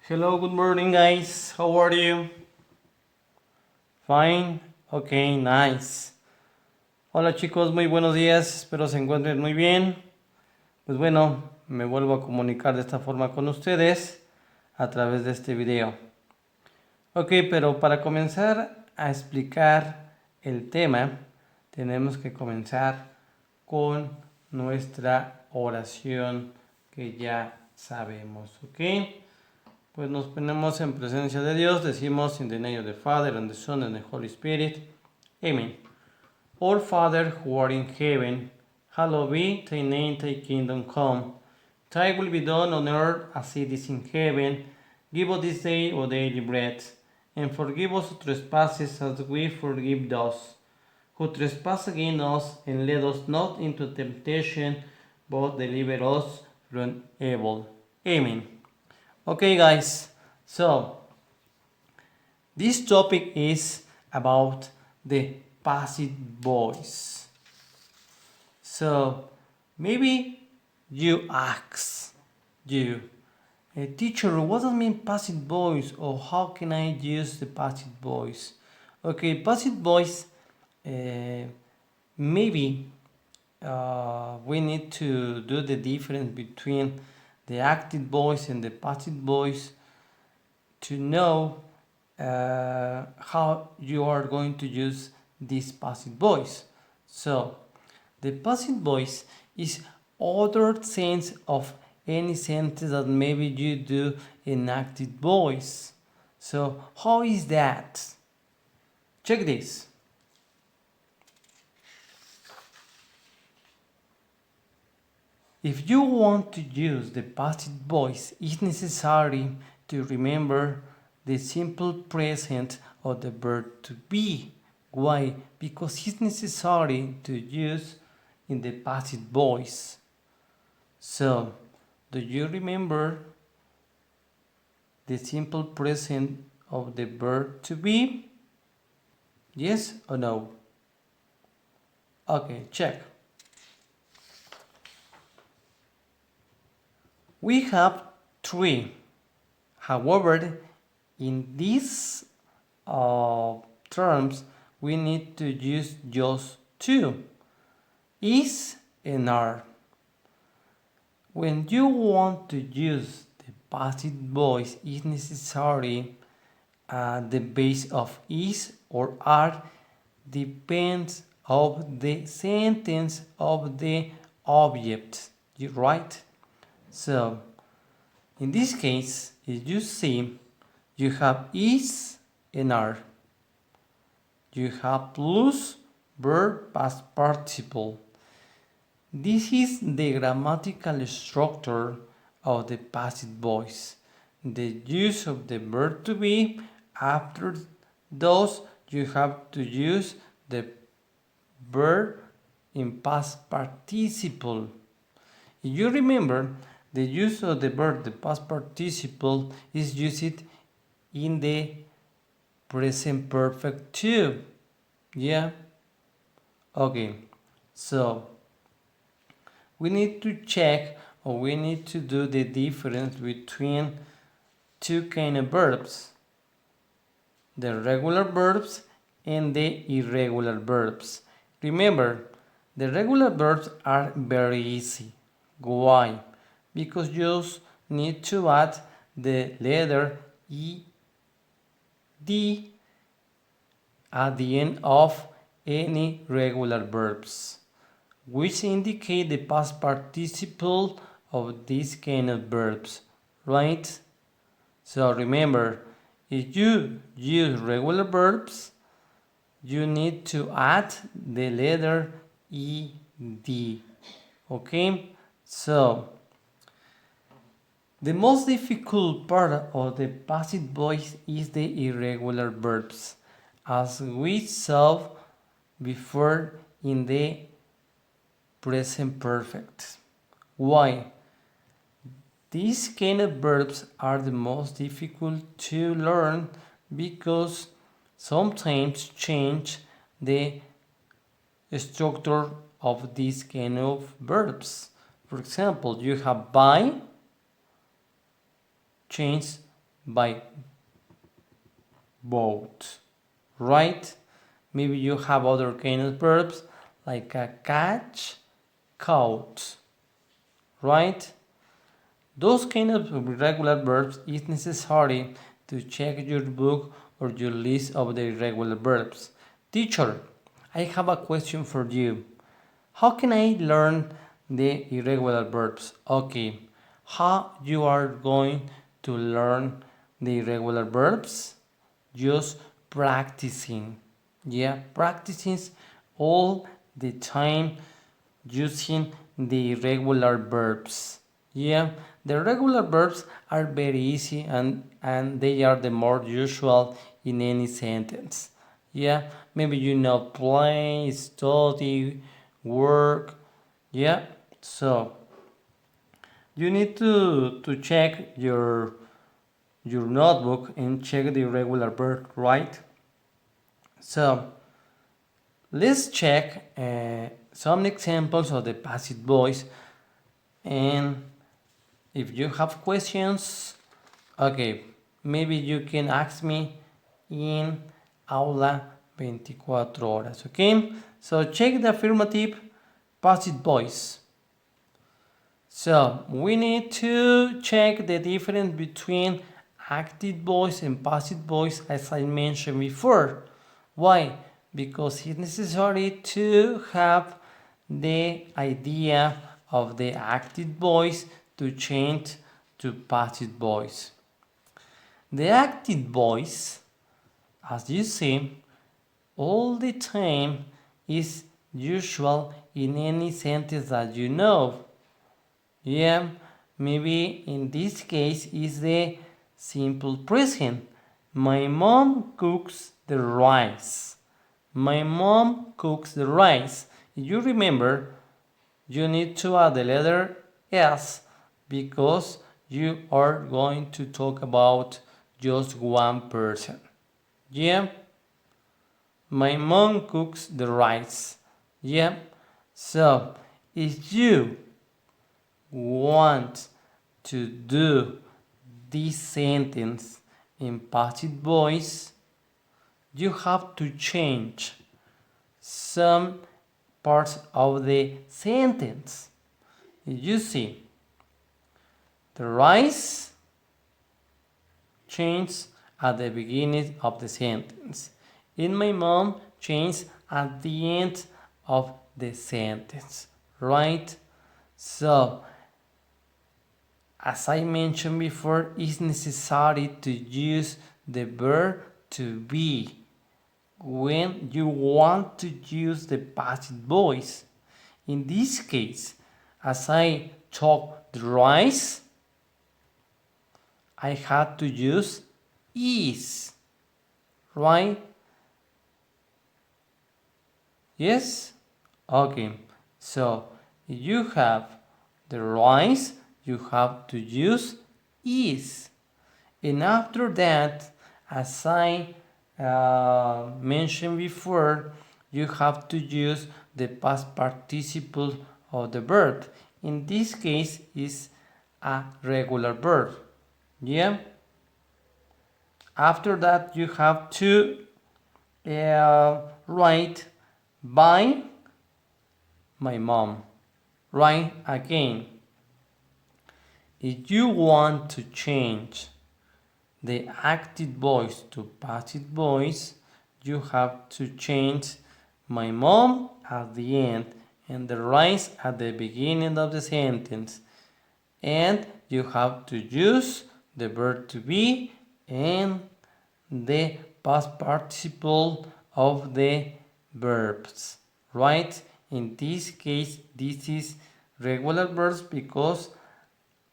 Hello, good morning, guys. How are you? Fine. Okay, nice. Hola, chicos, muy buenos días. Espero se encuentren muy bien. Pues bueno, me vuelvo a comunicar de esta forma con ustedes a través de este video. Ok, pero para comenzar a explicar el tema, tenemos que comenzar con nuestra oración que ya sabemos, ¿ok? Pues nos ponemos en presencia de Dios, decimos in the name of the Father and the Son and the Holy Spirit. Amen. Our Father who art in heaven, hallowed be thy name, thy kingdom come. Thy will be done on earth as it is in heaven. Give us this day our daily bread, and forgive us our trespasses as we forgive those who trespass against us, and lead us not into temptation, but deliver us from evil. Amen. Okay, guys, so this topic is about the passive voice. So maybe you ask you, teacher, what does mean passive voice, or how can I use the passive voice? Okay, passive voice, uh, maybe we need to do the difference between the active voice and the passive voice to know how you are going to use this passive voice. So the passive voice is other sense of any sentence that maybe you do in active voice. So how is that? Check this. If you want to use the passive voice, it's necessary to remember the simple present of the verb to be. Why? Because it's necessary to use in the passive voice. So, do you remember the simple present of the verb to be? Yes or no? Okay, check. We have three. However, in these terms, we need to use just two, is and are. When you want to use the passive voice, it's necessary the base of is or are depends of the sentence of the object, right? So in this case, as you see, you have is and are. You have plus verb past participle. This is the grammatical structure of the passive voice. The use of the verb to be. After those, you have to use the verb in past participle. If you remember, the use of the verb, the past participle, is used in the present perfect too. Yeah? Okay. So, we need to check, or we need to do the difference between two kind of verbs. The regular verbs and the irregular verbs. Remember, the regular verbs are very easy. Why? Because you just need to add the letter ed at the end of any regular verbs, which indicate the past participle of these kind of verbs, right? So remember, if you use regular verbs, you need to add the letter ed. Okay? So the most difficult part of the passive voice is the irregular verbs, as we saw before in the present perfect. Why? These kind of verbs are the most difficult to learn because sometimes change the structure of these kind of verbs. For example, you have buy, change by boat, right? Maybe you have other kind of verbs like a catch, caught, right? Those kind of irregular verbs is necessary to check your book or your list of the irregular verbs. Teacher, I have a question for you. How can I learn the irregular verbs? Okay, how you are going to learn the irregular verbs? Just practicing. Yeah, practicing all the time using the irregular verbs. Yeah, the regular verbs are very easy and they are the more usual in any sentence. Yeah, maybe you know play, study, work. Yeah, so you need to check your notebook and check the irregular verb, right? So let's check some examples of the passive voice, and if you have questions, okay, maybe you can ask me in Aula 24 horas, okay? So check the affirmative passive voice. So we need to check the difference between active voice and passive voice as I mentioned before. Why? Because it's necessary to have the idea of the active voice to change to passive voice. The active voice, as you see, all the time is usual in any sentence that you know. Yeah, maybe in this case is the simple present. My mom cooks the rice. My mom cooks the rice. If you remember, you need to add the letter S because you are going to talk about just one person. Yeah, my mom cooks the rice. Yeah, so if you want to do this sentence in passive voice, you have to change some parts of the sentence. You see, the rice changes at the beginning of the sentence. In my mom changes at the end of the sentence, right? So as I mentioned before, it's necessary to use the verb to be when you want to use the passive voice. In this case, as I talk the rice, I had to use is, right? Yes? Okay, so you have the rice, you have to use is. And after that, as I mentioned before, you have to use the past participle of the verb. In this case, is a regular verb. Yeah. After that, you have to write by my mom. Write again. If you want to change the active voice to passive voice, you have to change my mom at the end and the rice at the beginning of the sentence. And you have to use the verb to be and the past participle of the verbs, right? In this case, this is regular verbs because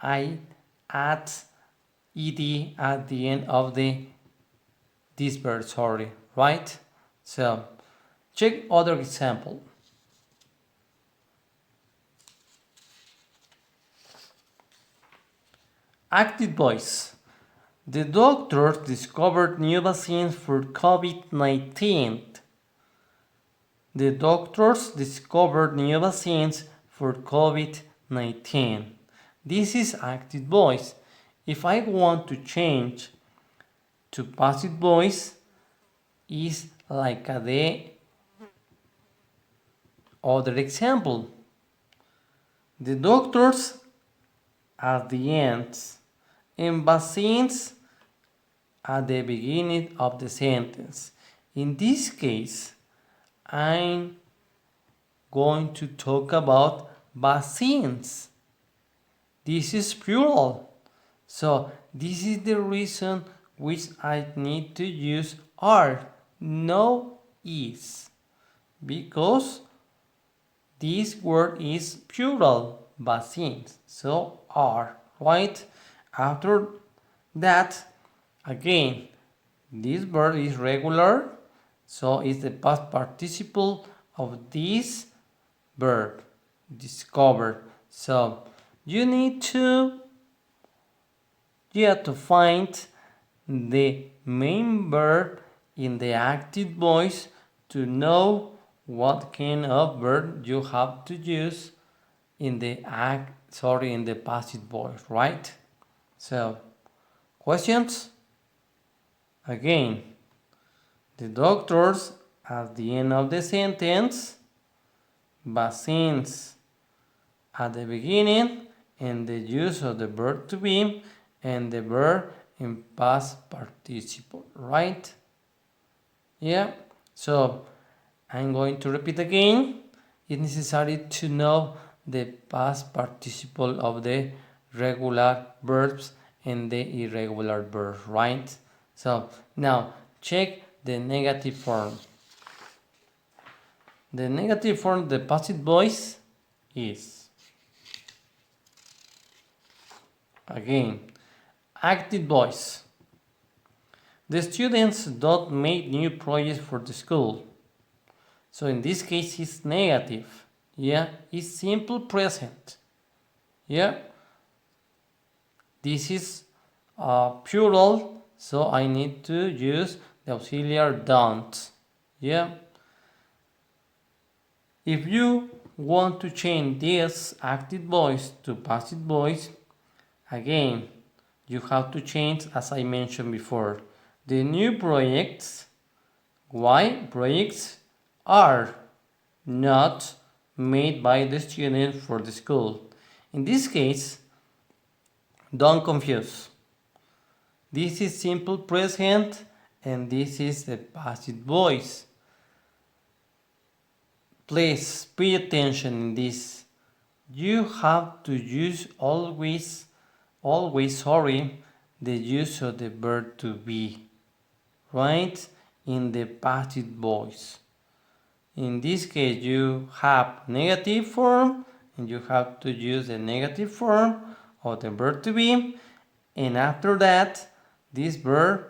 I add ed at the end of this verb, sorry, right? So check other example. Active voice. The doctors discovered new vaccines for COVID-19. The doctors discovered new vaccines for COVID-19. This is active voice. If I want to change to passive voice is like the other example. The doctors at the end and vaccines at the beginning of the sentence. In this case, I'm going to talk about vaccines. This is plural. So this is the reason which I need to use are, no is. Because this word is plural, vaccines. So are, right? After that, again, this verb is regular, so it's the past participle of this verb, discover. So you need to find the main verb in the active voice to know what kind of verb you have to use in the in the passive voice, right? So, questions? Again, the doctors at the end of the sentence, vaccines at the beginning, and the use of the verb to be and the verb in past participle, right? Yeah, so I'm going to repeat again. It's necessary to know the past participle of the regular verbs and the irregular verbs, right? So now check the negative form. The negative form, the passive voice is, again, active voice. The students don't make new projects for the school. So in this case, it's negative. Yeah, it's simple present. Yeah, this is plural, so I need to use the auxiliary don't. Yeah. If you want to change this active voice to passive voice, again, you have to change, as I mentioned before, the new projects. Why? Projects are not made by the student for the school. In this case, don't confuse. This is simple present and this is the passive voice. Please pay attention in this. You have to use always, the use of the verb to be, right? In the passive voice. In this case, you have negative form and you have to use the negative form of the verb to be, and after that, this verb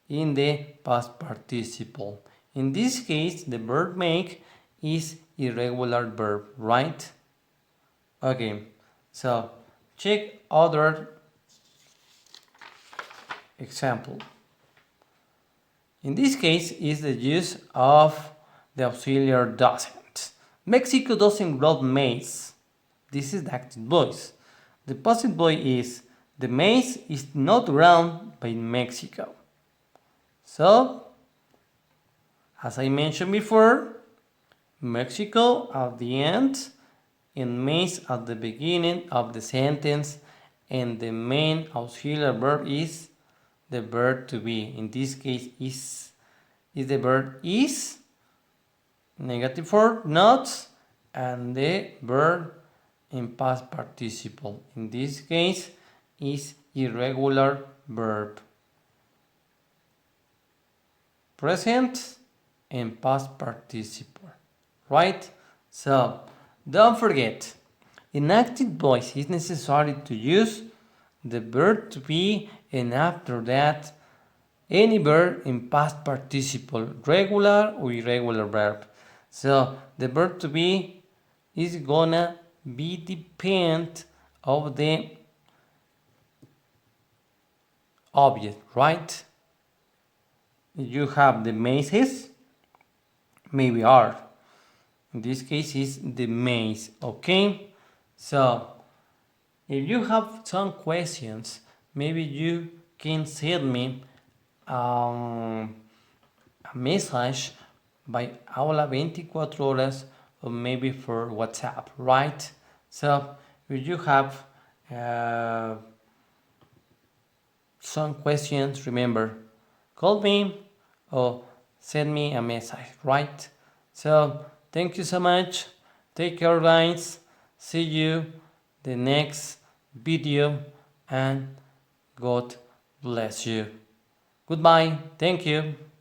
in the past participle. In this case, the verb make is irregular verb, right? Okay, so check other example. In this case is the use of the auxiliary doesn't. Mexico doesn't grow maize. This is the active voice. The passive voice is the maize is not grown by Mexico. So, as I mentioned before, Mexico at the end and maize at the beginning of the sentence, and the main auxiliary verb is the verb to be. In this case, is the verb is, negative form, not, and the verb in past participle. In this case, is irregular verb. Present and past participle. Right? So, don't forget, in active voice, it's necessary to use the verb to be, and after that, any verb in past participle, regular or irregular verb. So the verb to be is gonna be depend of the object, right? You have the mazes, maybe are. In this case is the maze, okay? So if you have some questions, maybe you can send me a message by Aula 24 horas or maybe for WhatsApp, right? So if you have uh, some questions, remember, call me or send me a message, right? So thank you so much. Take care, guys. See you the next video and God bless you. Goodbye. Thank you.